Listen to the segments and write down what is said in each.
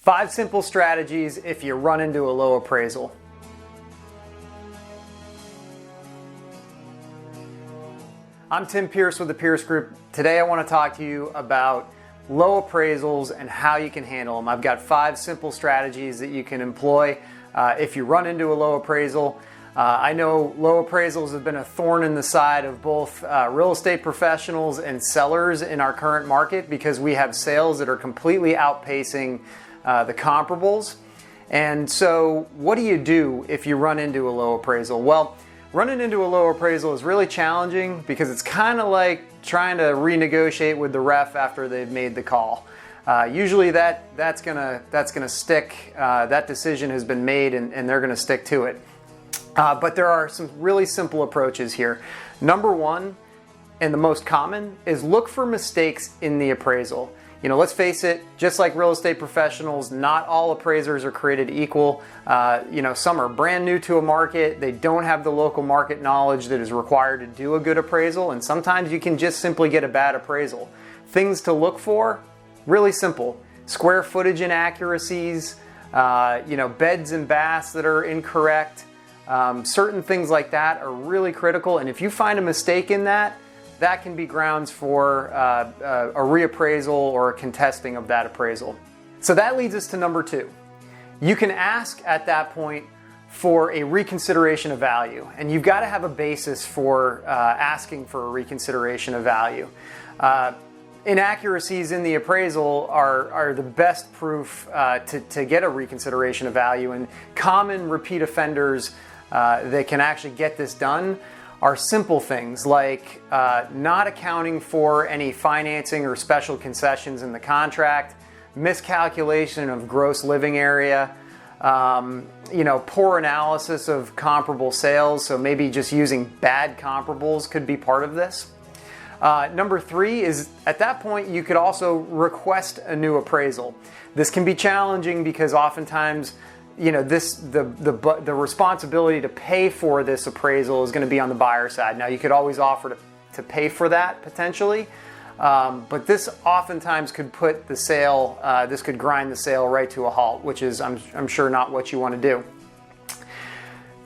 5 simple strategies if you run into a low appraisal. I'm Tim Peirce with the Peirce Group. Today I want to talk to you about low appraisals and how you can handle them. I've got 5 simple strategies that you can employ if you run into a low appraisal. I know low appraisals have been a thorn in the side of both real estate professionals and sellers in our current market because we have sales that are completely outpacing the comparables. And so what do you do if you run into a low appraisal? Well, running into a low appraisal is really challenging because it's kind of like trying to renegotiate with the ref after they've made the call. Usually that's gonna stick. That decision has been made and they're gonna stick to it. But there are some really simple approaches here. Number 1, and the most common, is look for mistakes in the appraisal. You know, let's face it, just like real estate professionals, not all appraisers are created equal. You know, some are brand new to a market. They don't have the local market knowledge that is required to do a good appraisal. And sometimes you can just simply get a bad appraisal. Things to look for, really simple. Square footage inaccuracies, you know, beds and baths that are incorrect. Certain things like that are really critical. And if you find a mistake in that, that can be grounds for a reappraisal or a contesting of that appraisal. So that leads us to number 2. You can ask at that point for a reconsideration of value, and you've got to have a basis for asking for a reconsideration of value. Inaccuracies in the appraisal are the best proof to get a reconsideration of value, and common repeat offenders that can actually get this done are simple things like not accounting for any financing or special concessions in the contract, miscalculation of gross living area, you know, poor analysis of comparable sales, so maybe just using bad comparables could be part of this. Number 3 is, at that point, you could also request a new appraisal. This can be challenging because oftentimes, you know, the responsibility to pay for this appraisal is going to be on the buyer side. Now, you could always offer to pay for that potentially, but this oftentimes could put the sale, this could grind the sale right to a halt, which is, I'm sure, not what you want to do.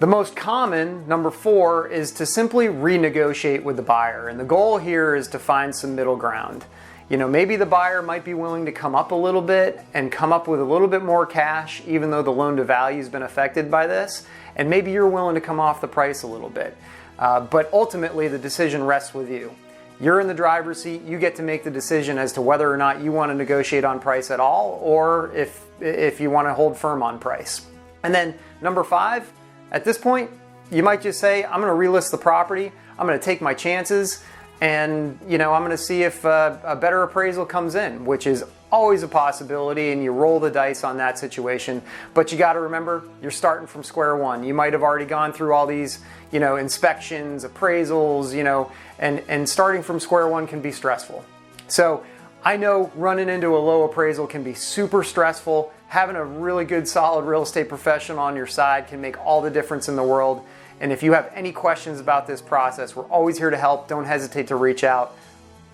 The most common, number 4, is to simply renegotiate with the buyer. And the goal here is to find some middle ground. You know, maybe the buyer might be willing to come up a little bit and come up with a little bit more cash, even though the loan to value has been affected by this. And maybe you're willing to come off the price a little bit. But ultimately, the decision rests with you. You're in the driver's seat. You get to make the decision as to whether or not you want to negotiate on price at all, or if you want to hold firm on price. And then number 5, at this point, you might just say, I'm going to relist the property. I'm going to take my chances. And, you know, I'm going to see if a better appraisal comes in, which is always a possibility, and you roll the dice on that situation. But you got to remember, you're starting from square one. You might have already gone through all these, you know, inspections, appraisals, you know, and starting from square one can be stressful. So I know running into a low appraisal can be super stressful. Having a really good, solid real estate professional on your side can make all the difference in the world. And if you have any questions about this process, we're always here to help. Don't hesitate to reach out.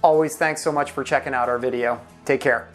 Always, thanks so much for checking out our video. Take care.